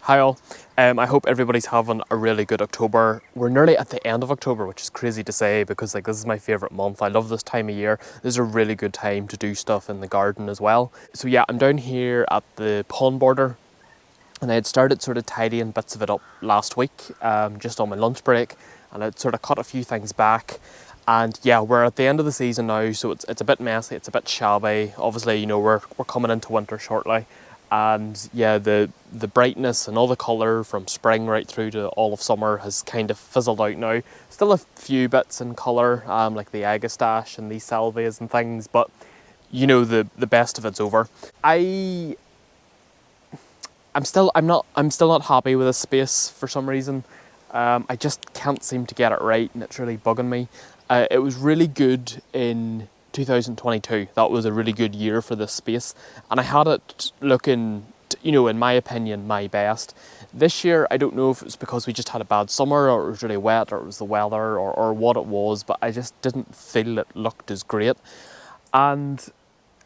Hi all, I hope everybody's having a really good October. We're nearly at the end of October, which is crazy to say because this is my favourite month. I love this time of year. This is a really good time to do stuff in the garden as well. So yeah, I'm down here at the pond border and I had started sort of tidying bits of it up last week, just on my lunch break, and I'd sort of cut a few things back. And yeah, we're at the end of the season now, so it's a bit messy, it's a bit shabby. Obviously, we're coming into winter shortly. And yeah, the brightness and all the colour from spring right through to all of summer has kind of fizzled out now. Still a few bits in colour, like the agastache and these salvias and things, but the best of it's over. I'm still not happy with this space for some reason. I just can't seem to get it right, and it's really bugging me. It was really good in 2022. That was a really good year for this space, and I had it looking, in my opinion, my best. This year, I don't know if it was because we just had a bad summer, or it was really wet, or it was the weather, or what it was, but I just didn't feel it looked as great. And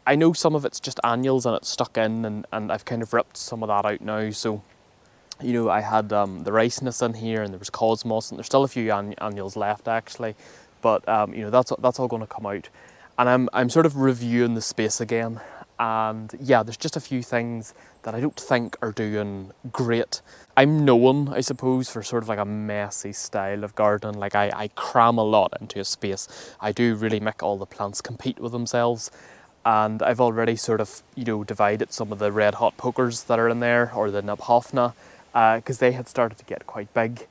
I know some of it's just annuals and it's stuck in, and I've kind of ripped some of that out now. So, I had the riciness in here, and there was cosmos, and there's still a few annuals left actually, but that's all going to come out. And I'm sort of reviewing the space again, and yeah, there's just a few things that I don't think are doing great. I'm known, I suppose, for sort of like a messy style of gardening. Like I cram a lot into a space. I do really make all the plants compete with themselves. And I've already sort of, divided some of the red hot pokers that are in there, or the Nabhoffna, because they had started to get quite big.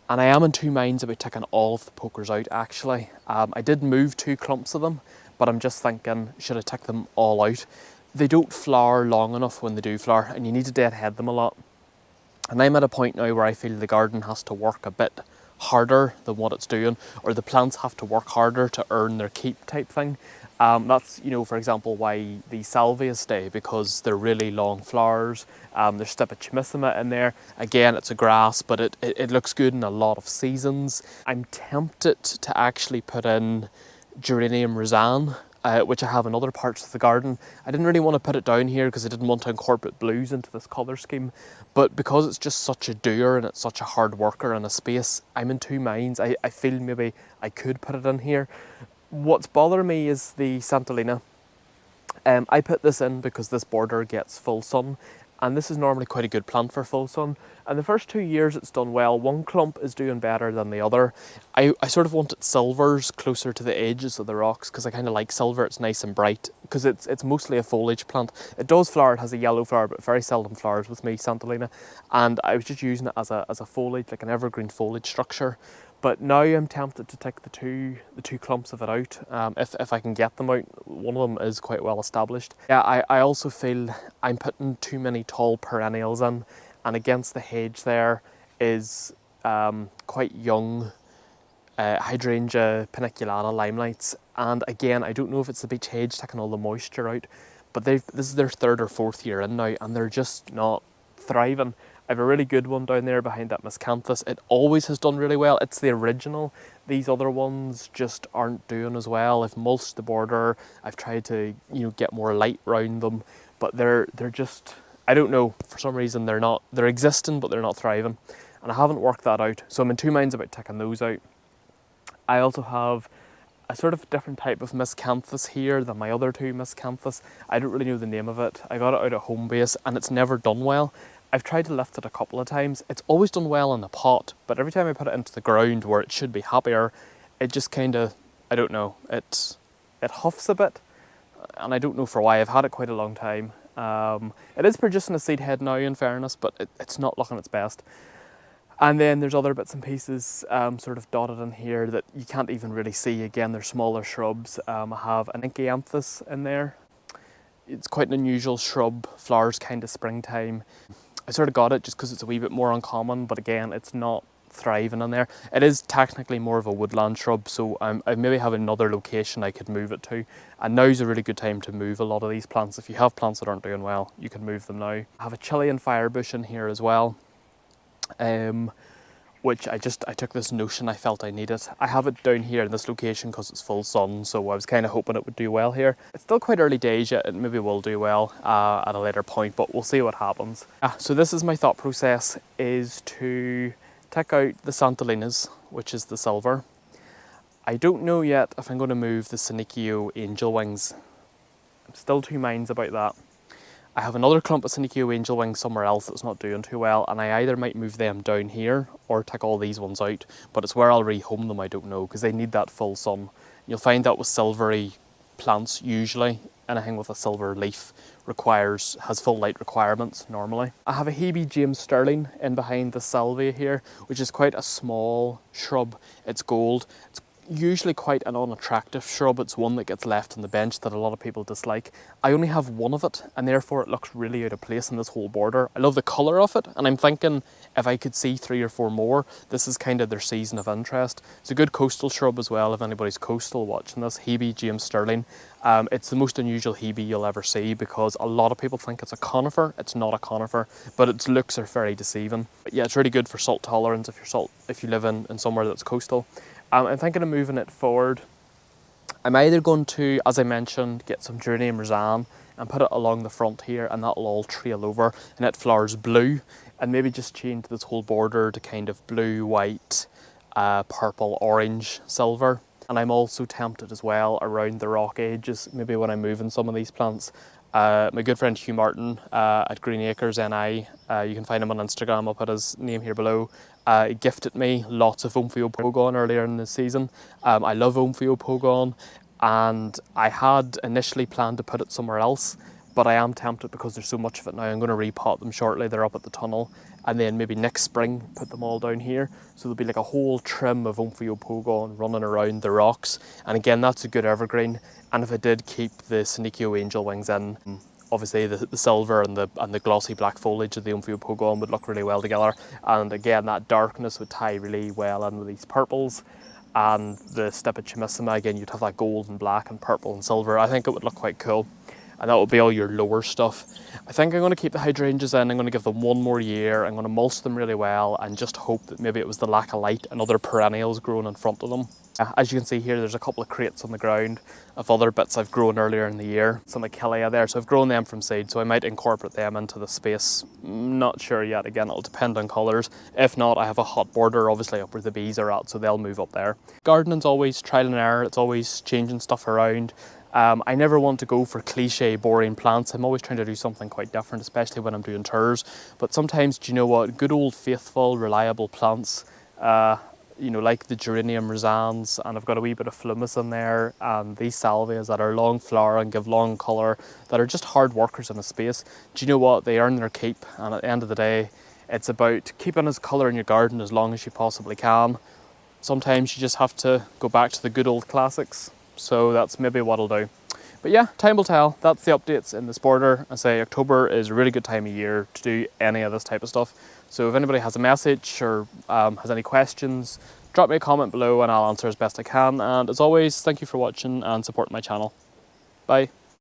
And I am in two minds about taking all of the pokers out actually. I did move 2 clumps of them, but I'm just thinking, should I take them all out? They don't flower long enough when they do flower, and you need to deadhead them a lot. And I'm at a point now where I feel the garden has to work a bit harder than what it's doing, or the plants have to work harder to earn their keep type thing. That's, for example, why the salvias stay, because they're really long flowers. There's Stipachimissima in there. Again, it's a grass, but it looks good in a lot of seasons. I'm tempted to actually put in Geranium Roseanne, which I have in other parts of the garden. I didn't really want to put it down here because I didn't want to incorporate blues into this colour scheme, but because it's just such a doer and it's such a hard worker in a space, I'm in two minds. I feel maybe I could put it in here. What's bothering me is the Santolina. I put this in because this border gets full sun, and this is normally quite a good plant for full sun. And the first 2 years it's done well. One clump is doing better than the other. I sort of wanted silvers closer to the edges of the rocks because I kind of like silver. It's nice and bright because it's mostly a foliage plant. It does flower, it has a yellow flower, but very seldom flowers with me, Santolina. And I was just using it as a foliage, like an evergreen foliage structure. But now I'm tempted to take the two clumps of it out, if I can get them out. One of them is quite well established. Yeah, I also feel I'm putting too many tall perennials in, and against the hedge there is quite young hydrangea paniculata limelights. And again, I don't know if it's the beech hedge taking all the moisture out, but this is their 3rd or 4th year in now, and they're just not thriving. I have a really good one down there behind that miscanthus. It always has done really well. It's the original. These other ones just aren't doing as well. I've mulched the border. I've tried to, get more light around them, but they're just, I don't know, for some reason they're existing, but they're not thriving. And I haven't worked that out. So I'm in two minds about taking those out. I also have a sort of different type of miscanthus here than my other 2 miscanthus. I don't really know the name of it. I got it out at home base and it's never done well. I've tried to lift it a couple of times. It's always done well in the pot, but every time I put it into the ground where it should be happier, it just kind of, I don't know, it huffs a bit, and I don't know for why. I've had it quite a long time. It is producing a seed head now, in fairness, but it's not looking its best. And then there's other bits and pieces sort of dotted in here that you can't even really see. Again, they're smaller shrubs. I have an Inkianthus in there. It's quite an unusual shrub, flowers kind of springtime. I sort of got it just because it's a wee bit more uncommon, but again, it's not thriving in there. It is technically more of a woodland shrub, so I maybe have another location I could move it to. And now's a really good time to move a lot of these plants. If you have plants that aren't doing well, you can move them now. I have a Chilean firebush in here as well. which I took this notion I felt I needed. I have it down here in this location because it's full sun, so I was kind of hoping it would do well here. It's still quite early days yet, it maybe will do well at a later point, but we'll see what happens. So this is my thought process, is to take out the Santalinas, which is the silver. I don't know yet if I'm going to move the Senecio angel wings. I'm still two minds about that. I have another clump of Senecio angel wings somewhere else that's not doing too well, and I either might move them down here or take all these ones out, but it's where I'll rehome them, I don't know, because they need that full sun. You'll find that with silvery plants, usually anything with a silver leaf has full light requirements normally. I have a Hebe James Sterling in behind the salvia here, which is quite a small shrub. It's gold. It's usually quite an unattractive shrub. It's one that gets left on the bench that a lot of people dislike. I only have one of it, and therefore it looks really out of place in this whole border. I love the colour of it, and I'm thinking if I could see 3 or 4 more, this is kind of their season of interest. It's a good coastal shrub as well, if anybody's coastal watching this. Hebe James Sterling. It's the most unusual Hebe you'll ever see because a lot of people think it's a conifer. It's not a conifer, but its looks are very deceiving. But yeah, it's really good for salt tolerance if you live in somewhere that's coastal. I'm thinking of moving it forward. I'm either going to, as I mentioned, get some geranium roseanne and put it along the front here, and that'll all trail over and it flowers blue, and maybe just change this whole border to kind of blue, white, purple, orange, silver. And I'm also tempted as well around the rock edges, maybe when I'm moving some of these plants. My good friend Hugh Martin at Green Acres NI, you can find him on Instagram, I'll put his name here below. He gifted me lots of Omphaeopogon earlier in the season. I love Omphaeopogon, and I had initially planned to put it somewhere else, but I am tempted because there's so much of it now. I'm going to repot them shortly, they're up at the tunnel, and then maybe next spring put them all down here. So there'll be like a whole trim of Omphaeopogon running around the rocks. And again, that's a good evergreen. And if I did keep the Senecio angel wings in, obviously the silver and the glossy black foliage of the Omphaeopogon would look really well together. And again, that darkness would tie really well in with these purples. And the Stepicimissima, again, you'd have that gold and black and purple and silver. I think it would look quite cool. And that will be all your lower stuff. I think I'm going to keep the hydrangeas in. I'm going to give them one more year. I'm going to mulch them really well and just hope that maybe it was the lack of light and other perennials growing in front of them. As you can see here, there's a couple of crates on the ground of other bits I've grown earlier in the year. Some Achillea there, so I've grown them from seed, so I might incorporate them into the space. Not sure yet, again, it'll depend on colours. If not, I have a hot border, obviously up where the bees are at, so they'll move up there. Gardening's always trial and error, it's always changing stuff around. I never want to go for cliche, boring plants. I'm always trying to do something quite different, especially when I'm doing tours. But sometimes, do you know what? Good old, faithful, reliable plants, you know, like the geranium roseannes, and I've got a wee bit of phlomis in there, and these salvias that are long flower and give long colour, that are just hard workers in a space. Do you know what? They earn their keep, and at the end of the day, it's about keeping as colour in your garden as long as you possibly can. Sometimes you just have to go back to the good old classics. So that's maybe what I'll do. But yeah, time will tell. That's the updates in this border. I say October is a really good time of year to do any of this type of stuff. So if anybody has a message or has any questions, drop me a comment below and I'll answer as best I can. And as always, thank you for watching and supporting my channel. Bye.